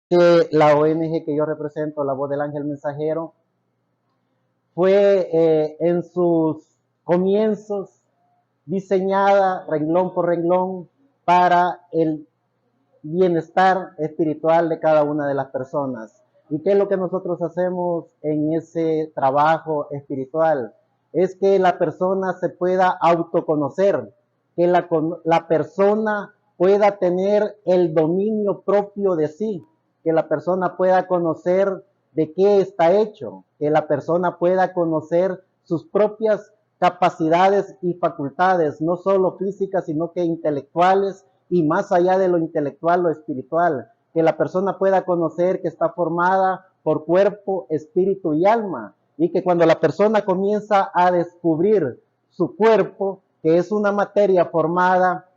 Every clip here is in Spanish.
que la ONG que yo represento, La Voz del Ángel Mensajero, fue en sus comienzos diseñada renglón por renglón para el bienestar espiritual de cada una de las personas. ¿Y qué es lo que nosotros hacemos en ese trabajo espiritual? Es que la persona se pueda autoconocer, que la persona pueda tener el dominio propio de sí, que la persona pueda conocer de qué está hecho, que la persona pueda conocer sus propias capacidades y facultades, no solo físicas, sino que intelectuales, y más allá de lo intelectual, lo espiritual, que la persona pueda conocer que está formada por cuerpo, espíritu y alma, y que cuando la persona comienza a descubrir su cuerpo, que es una materia formada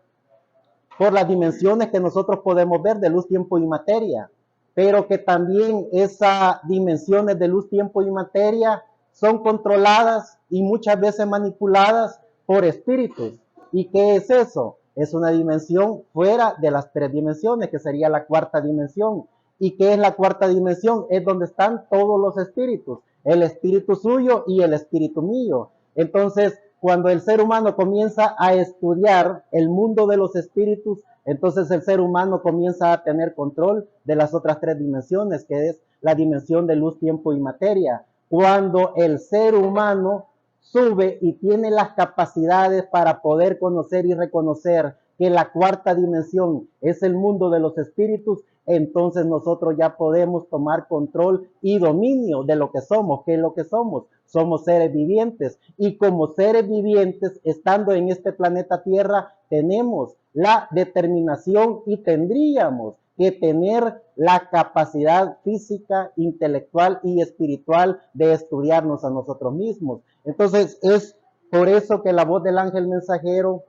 por las dimensiones que nosotros podemos ver de luz, tiempo y materia, pero que también esas dimensiones de luz, tiempo y materia son controladas y muchas veces manipuladas por espíritus. ¿Y qué es eso? Es una dimensión fuera de las tres dimensiones, que sería la cuarta dimensión. ¿Y qué es la cuarta dimensión? Es donde están todos los espíritus, el espíritu suyo y el espíritu mío. Entonces, cuando el ser humano comienza a estudiar el mundo de los espíritus, entonces el ser humano comienza a tener control de las otras tres dimensiones, que es la dimensión de luz, tiempo y materia. Cuando el ser humano sube y tiene las capacidades para poder conocer y reconocer que la cuarta dimensión es el mundo de los espíritus, entonces nosotros ya podemos tomar control y dominio de lo que somos. ¿Qué es lo que somos? Somos seres vivientes, y como seres vivientes, estando en este planeta Tierra, tenemos la determinación y tendríamos que tener la capacidad física, intelectual y espiritual de estudiarnos a nosotros mismos. Entonces es por eso que La Voz del Ángel Mensajero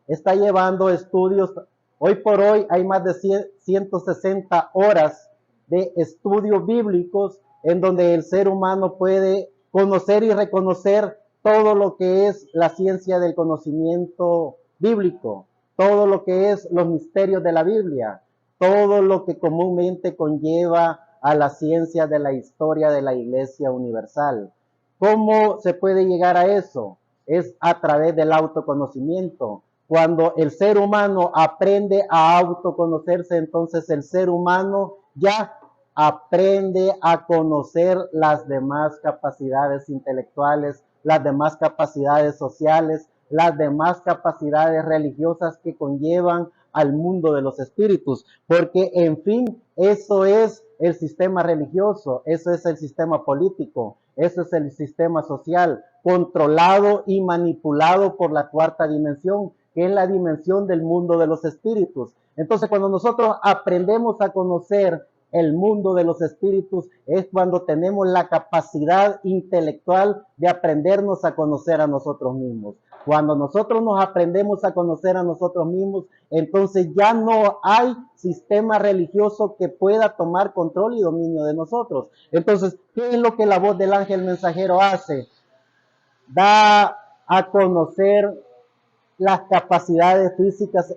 está llevando estudios. Hoy por hoy hay más de 160 horas de estudios bíblicos en donde el ser humano puede conocer y reconocer todo lo que es la ciencia del conocimiento bíblico, todo lo que es los misterios de la Biblia, todo lo que comúnmente conlleva a la ciencia de la historia de la Iglesia Universal. ¿Cómo se puede llegar a eso? Es a través del autoconocimiento. Cuando el ser humano aprende a autoconocerse, entonces el ser humano ya aprende a conocer las demás capacidades intelectuales, las demás capacidades sociales, las demás capacidades religiosas que conllevan al mundo de los espíritus, porque en fin, eso es el sistema religioso, eso es el sistema político, eso es el sistema social, controlado y manipulado por la cuarta dimensión, que es la dimensión del mundo de los espíritus. Entonces, cuando nosotros aprendemos a conocer el mundo de los espíritus, es cuando tenemos la capacidad intelectual de aprendernos a conocer a nosotros mismos. Cuando nosotros nos aprendemos a conocer a nosotros mismos, entonces ya no hay sistema religioso que pueda tomar control y dominio de nosotros. Entonces, ¿qué es lo que La Voz del Ángel Mensajero hace? Da a conocer las capacidades físicas,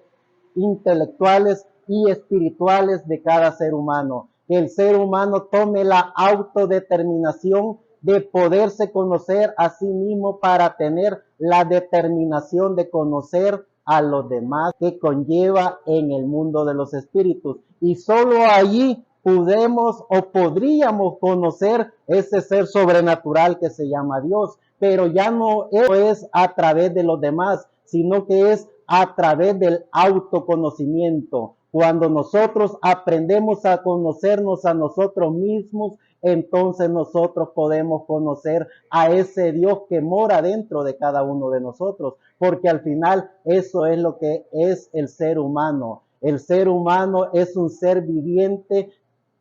intelectuales y espirituales de cada ser humano. Que el ser humano tome la autodeterminación de poderse conocer a sí mismo para tener la determinación de conocer a los demás que conlleva en el mundo de los espíritus. Y solo allí podemos o podríamos conocer ese ser sobrenatural que se llama Dios, pero ya no es a través de los demás, sino que es a través del autoconocimiento. Cuando nosotros aprendemos a conocernos a nosotros mismos, entonces nosotros podemos conocer a ese Dios que mora dentro de cada uno de nosotros, porque al final eso es lo que es el ser humano. El ser humano es un ser viviente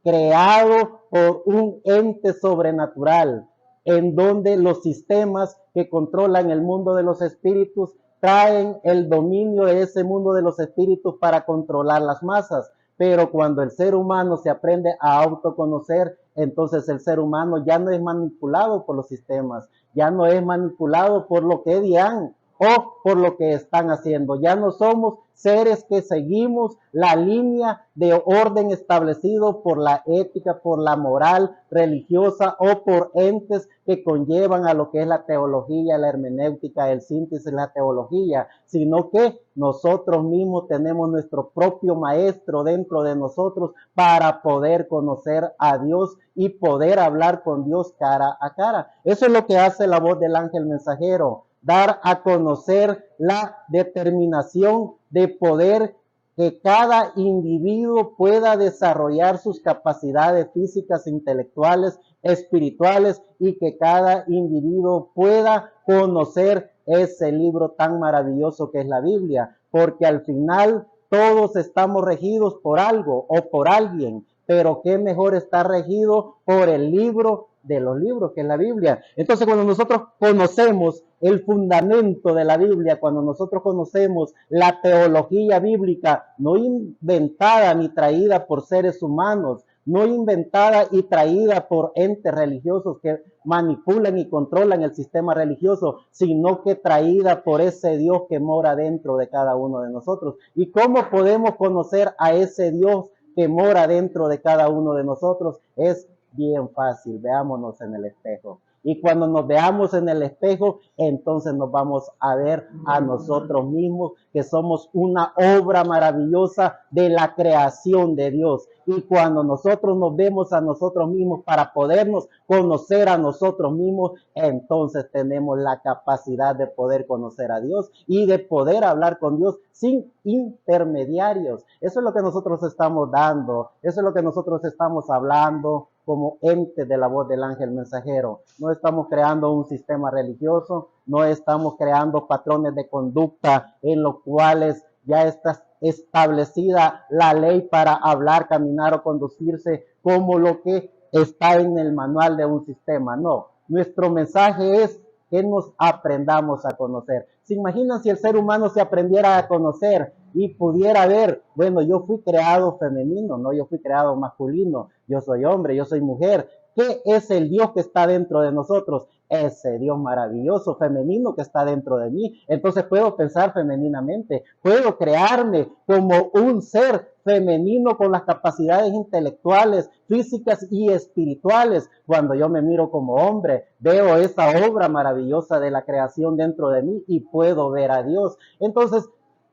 creado por un ente sobrenatural, en donde los sistemas que controlan el mundo de los espíritus traen el dominio de ese mundo de los espíritus para controlar las masas. Pero cuando el ser humano se aprende a autoconocer, entonces el ser humano ya no es manipulado por los sistemas, ya no es manipulado por lo que dirán o por lo que están haciendo. Ya no somos seres que seguimos la línea de orden establecido por la ética, por la moral religiosa o por entes que conllevan a lo que es la teología, la hermenéutica, el síntesis, la teología, sino que nosotros mismos tenemos nuestro propio maestro dentro de nosotros para poder conocer a Dios y poder hablar con Dios cara a cara. Eso es lo que hace la voz del ángel mensajero, dar a conocer la determinación de poder que cada individuo pueda desarrollar sus capacidades físicas, intelectuales, espirituales y que cada individuo pueda conocer ese libro tan maravilloso que es la Biblia, porque al final todos estamos regidos por algo o por alguien, pero qué mejor estar regido por el libro de los libros, que es la Biblia. Entonces, cuando nosotros conocemos el fundamento de la Biblia, cuando nosotros conocemos la teología bíblica, no inventada ni traída por seres humanos, no inventada y traída por entes religiosos que manipulan y controlan el sistema religioso, sino que traída por ese Dios que mora dentro de cada uno de nosotros. ¿Y cómo podemos conocer a ese Dios que mora dentro de cada uno de nosotros? Es bien fácil, veámonos en el espejo. Y cuando nos veamos en el espejo, entonces nos vamos a ver a nosotros mismos, que somos una obra maravillosa de la creación de Dios. Y cuando nosotros nos vemos a nosotros mismos para podernos conocer a nosotros mismos, entonces tenemos la capacidad de poder conocer a Dios y de poder hablar con Dios sin intermediarios. Eso es lo que nosotros estamos dando, eso es lo que nosotros estamos hablando como ente de la voz del ángel mensajero. No estamos creando un sistema religioso, no estamos creando patrones de conducta en los cuales ya está establecida la ley para hablar, caminar o conducirse como lo que está en el manual de un sistema. No, nuestro mensaje es que nos aprendamos a conocer. ¿Se imaginan si el ser humano se aprendiera a conocer y pudiera ver, bueno, yo fui creado femenino, no, yo fui creado masculino, yo soy hombre, yo soy mujer? ¿Qué es el Dios que está dentro de nosotros? Ese Dios maravilloso, femenino que está dentro de mí. Entonces puedo pensar femeninamente, puedo crearme como un ser femenino con las capacidades intelectuales, físicas y espirituales. Cuando yo me miro como hombre, veo esa obra maravillosa de la creación dentro de mí y puedo ver a Dios. Entonces,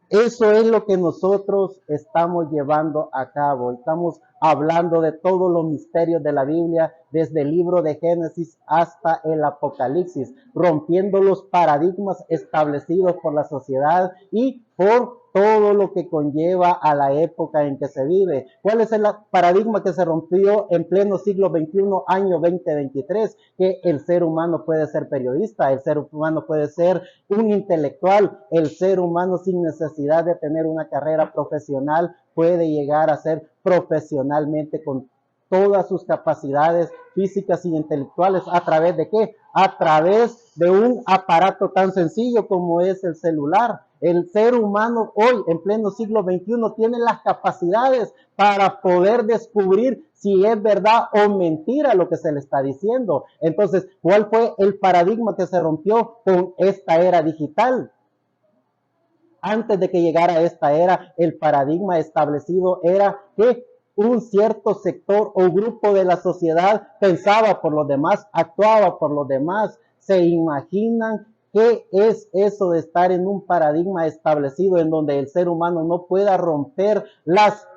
eso es lo que nosotros estamos llevando a cabo. Estamos hablando de todos los misterios de la Biblia, desde el libro de Génesis hasta el Apocalipsis, rompiendo los paradigmas establecidos por la sociedad y por todo lo que conlleva a la época en que se vive. ¿Cuál es el paradigma que se rompió en pleno siglo XXI, año 2023? Que el ser humano puede ser periodista, el ser humano puede ser un intelectual, el ser humano sin necesidad de tener una carrera profesional puede llegar a ser profesionalmente con todas sus capacidades físicas y intelectuales. ¿A través de qué? A través de un aparato tan sencillo como es el celular. El ser humano hoy, en pleno siglo XXI, tiene las capacidades para poder descubrir si es verdad o mentira lo que se le está diciendo. Entonces, ¿cuál fue el paradigma que se rompió con esta era digital? Antes de que llegara esta era, el paradigma establecido era que un cierto sector o grupo de la sociedad pensaba por los demás, actuaba por los demás. ¿Se imaginan qué es eso de estar en un paradigma establecido en donde el ser humano no pueda romper las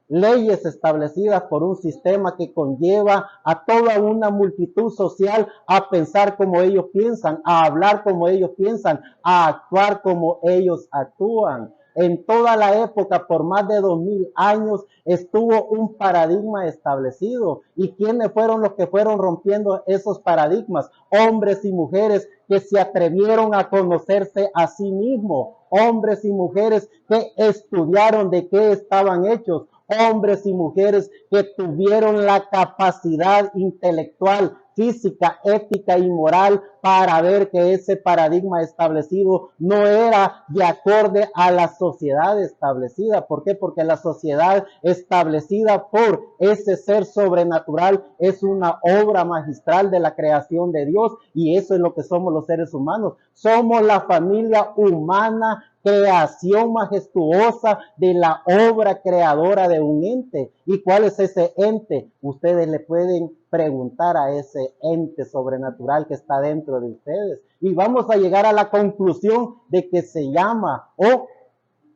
leyes establecidas por un sistema que conlleva a toda una multitud social a pensar como ellos piensan, a hablar como ellos piensan, a actuar como ellos actúan? En toda la época, por más de 2000 años, estuvo un paradigma establecido. ¿Y quiénes fueron los que fueron rompiendo esos paradigmas? Hombres y mujeres que se atrevieron a conocerse a sí mismos. Hombres y mujeres que estudiaron de qué estaban hechos. Hombres y mujeres que tuvieron la capacidad intelectual física, ética y moral para ver que ese paradigma establecido no era de acorde a la sociedad establecida. ¿Por qué? Porque la sociedad establecida por ese ser sobrenatural es una obra magistral de la creación de Dios, y eso es lo que somos los seres humanos. Somos la familia humana, creación majestuosa de la obra creadora de un ente. ¿Y cuál es ese ente? Ustedes le pueden preguntar a ese ente sobrenatural que está dentro de ustedes, y vamos a llegar a la conclusión de que se llama, o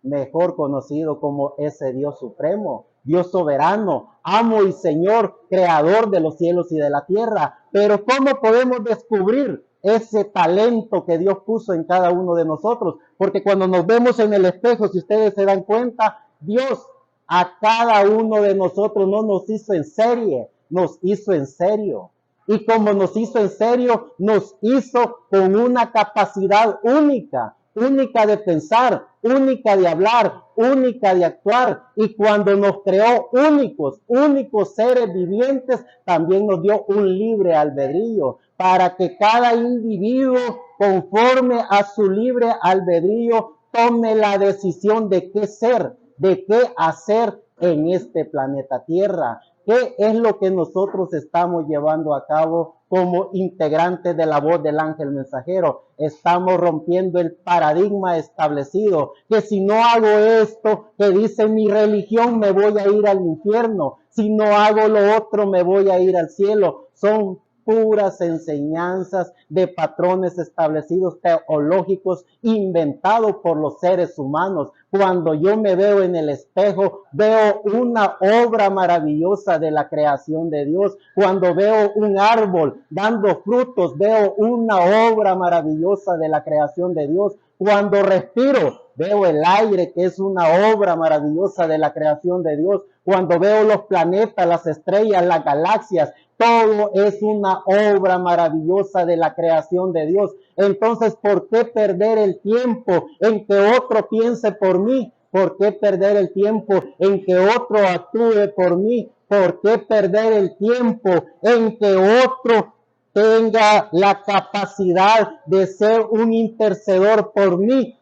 mejor conocido como ese Dios supremo, Dios soberano, amo y Señor, creador de los cielos y de la tierra. Pero ¿cómo podemos descubrir ese talento que Dios puso en cada uno de nosotros? Porque cuando nos vemos en el espejo, si ustedes se dan cuenta, Dios a cada uno de nosotros no nos hizo en serie, nos hizo en serio. Y como nos hizo en serio, nos hizo con una capacidad única, única de pensar, única de hablar, única de actuar. Y cuando nos creó únicos seres vivientes, también nos dio un libre albedrío para que cada individuo, conforme a su libre albedrío, tome la decisión de qué ser, de qué hacer en este planeta Tierra. ¿Qué es lo que nosotros estamos llevando a cabo como integrantes de la voz del ángel mensajero? Estamos rompiendo el paradigma establecido, que si no hago esto que dice mi religión, me voy a ir al infierno. Si no hago lo otro, me voy a ir al cielo. Son puras enseñanzas de patrones establecidos teológicos inventados por los seres humanos. Cuando yo me veo en el espejo, veo una obra maravillosa de la creación de Dios. Cuando veo un árbol dando frutos, veo una obra maravillosa de la creación de Dios. Cuando respiro, veo el aire, que es una obra maravillosa de la creación de Dios. Cuando veo los planetas, las estrellas, las galaxias, todo es una obra maravillosa de la creación de Dios. Entonces, ¿por qué perder el tiempo en que otro piense por mí? ¿Por qué perder el tiempo en que otro actúe por mí? ¿Por qué perder el tiempo en que otro tenga la capacidad de ser un intercedor por mí?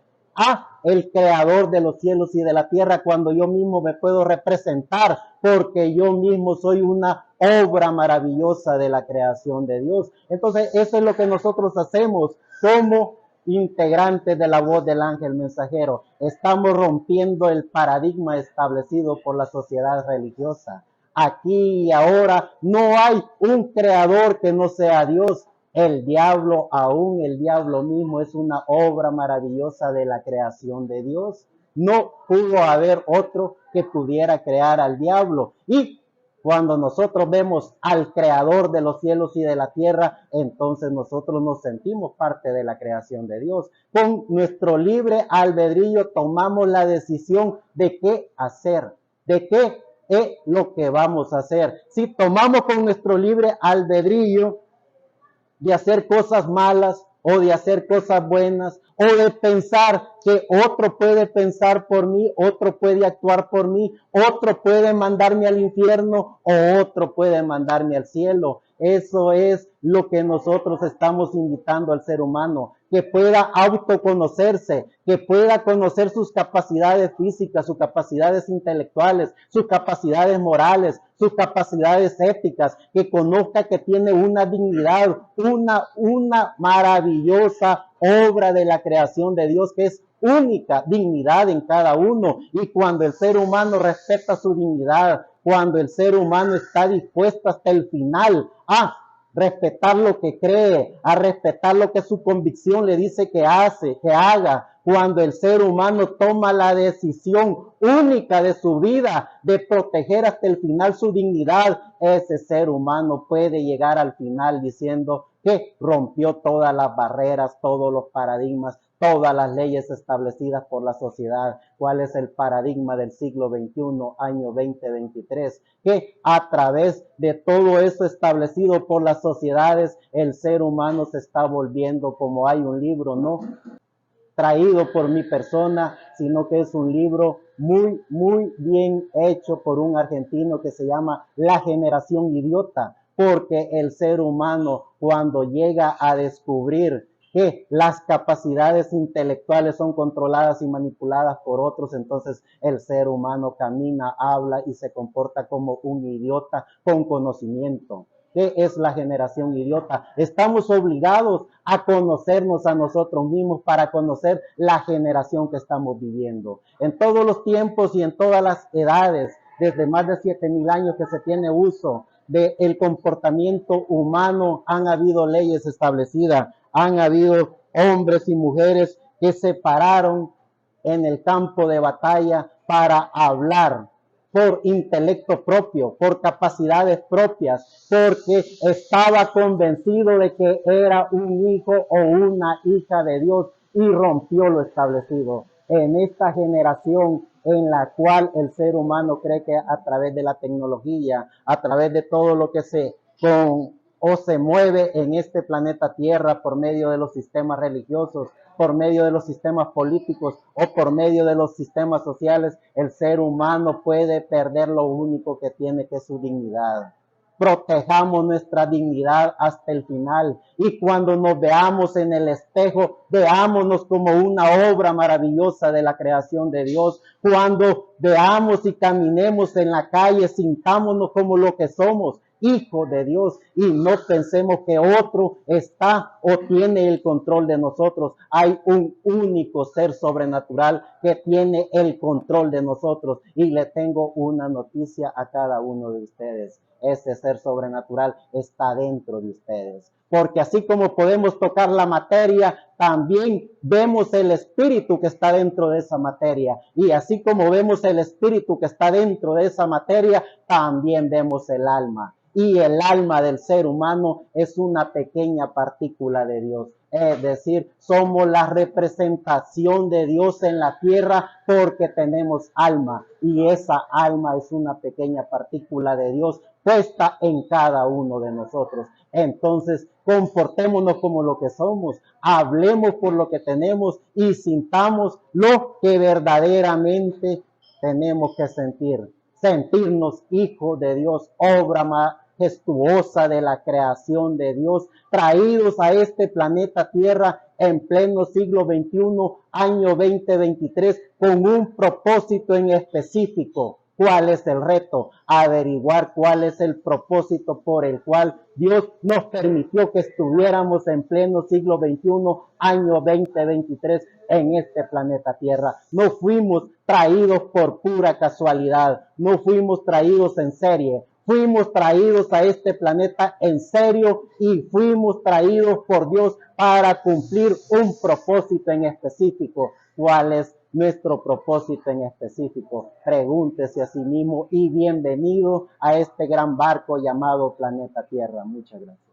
El creador de los cielos y de la tierra, cuando yo mismo me puedo representar, porque yo mismo soy una obra maravillosa de la creación de Dios. Entonces, eso es lo que nosotros hacemos como integrantes de la voz del ángel mensajero. Estamos rompiendo el paradigma establecido por la sociedad religiosa. Aquí y ahora no hay un creador que no sea Dios. El diablo, aún el diablo mismo, es una obra maravillosa de la creación de Dios. No pudo haber otro que pudiera crear al diablo. Y cuando nosotros vemos al creador de los cielos y de la tierra, entonces nosotros nos sentimos parte de la creación de Dios. Con nuestro libre albedrío tomamos la decisión de qué hacer, de qué es lo que vamos a hacer. Si tomamos con nuestro libre albedrío de hacer cosas malas o de hacer cosas buenas, o de pensar que otro puede pensar por mí, otro puede actuar por mí, otro puede mandarme al infierno o otro puede mandarme al cielo. Eso es lo que nosotros estamos invitando al ser humano, que pueda autoconocerse, que pueda conocer sus capacidades físicas, sus capacidades intelectuales, sus capacidades morales, sus capacidades éticas, que conozca que tiene una dignidad, una maravillosa obra de la creación de Dios, que es única dignidad en cada uno. Y cuando el ser humano respeta su dignidad, cuando el ser humano está dispuesto hasta el final a respetar lo que cree, a respetar lo que su convicción le dice que hace, que haga, cuando el ser humano toma la decisión única de su vida de proteger hasta el final su dignidad, ese ser humano puede llegar al final diciendo que rompió todas las barreras, todos los paradigmas, todas las leyes establecidas por la sociedad. ¿Cuál es el paradigma del siglo XXI, año 2023? Que a través de todo eso establecido por las sociedades, el ser humano se está volviendo, como hay un libro, ¿no?, traído por mi persona, sino que es un libro muy bien hecho por un argentino que se llama La Generación Idiota. porque el ser humano, cuando llega a descubrir que las capacidades intelectuales son controladas y manipuladas por otros, entonces el ser humano camina, habla y se comporta como un idiota con conocimiento. ¿Qué es la generación idiota? Estamos obligados a conocernos a nosotros mismos para conocer la generación que estamos viviendo. En todos los tiempos y en todas las edades, desde más de 7,000 años que se tiene uso del comportamiento humano, han habido leyes establecidas, han habido hombres y mujeres que se pararon en el campo de batalla para hablar por intelecto propio, por capacidades propias, porque estaba convencido de que era un hijo o una hija de Dios y rompió lo establecido. En esta generación en la cual el ser humano cree que a través de la tecnología, a través de todo lo que se mueve en este planeta Tierra por medio de los sistemas religiosos, por medio de los sistemas políticos o por medio de los sistemas sociales, el ser humano puede perder lo único que tiene, que es su dignidad. Protejamos nuestra dignidad hasta el final, y cuando nos veamos en el espejo, veámonos como una obra maravillosa de la creación de Dios. Cuando veamos y caminemos en la calle, sintámonos como lo que somos, hijos de Dios, y no pensemos que otro está o tiene el control de nosotros. Hay un único ser sobrenatural que tiene el control de nosotros, y le tengo una noticia a cada uno de ustedes: ese ser sobrenatural está dentro de ustedes. Porque así como podemos tocar la materia, también vemos el espíritu que está dentro de esa materia. Y así como vemos el espíritu que está dentro de esa materia, también vemos el alma. Y el alma del ser humano es una pequeña partícula de Dios. Es decir, somos la representación de Dios en la tierra porque tenemos alma. Y esa alma es una pequeña partícula de Dios puesta en cada uno de nosotros. Entonces, comportémonos como lo que somos, hablemos por lo que tenemos y sintamos lo que verdaderamente tenemos que sentir. Sentirnos hijos de Dios, obra majestuosa de la creación de Dios, traídos a este planeta Tierra en pleno siglo XXI, año 2023, con un propósito en específico. ¿Cuál es el reto? Averiguar cuál es el propósito por el cual Dios nos permitió que estuviéramos en pleno siglo XXI, año 2023, en este planeta Tierra. No fuimos traídos por pura casualidad, no fuimos traídos en serie. Fuimos traídos a este planeta en serio y fuimos traídos por Dios para cumplir un propósito en específico. ¿Cuál es nuestro propósito en específico? Pregúntese a sí mismo y bienvenido a este gran barco llamado planeta Tierra. Muchas gracias.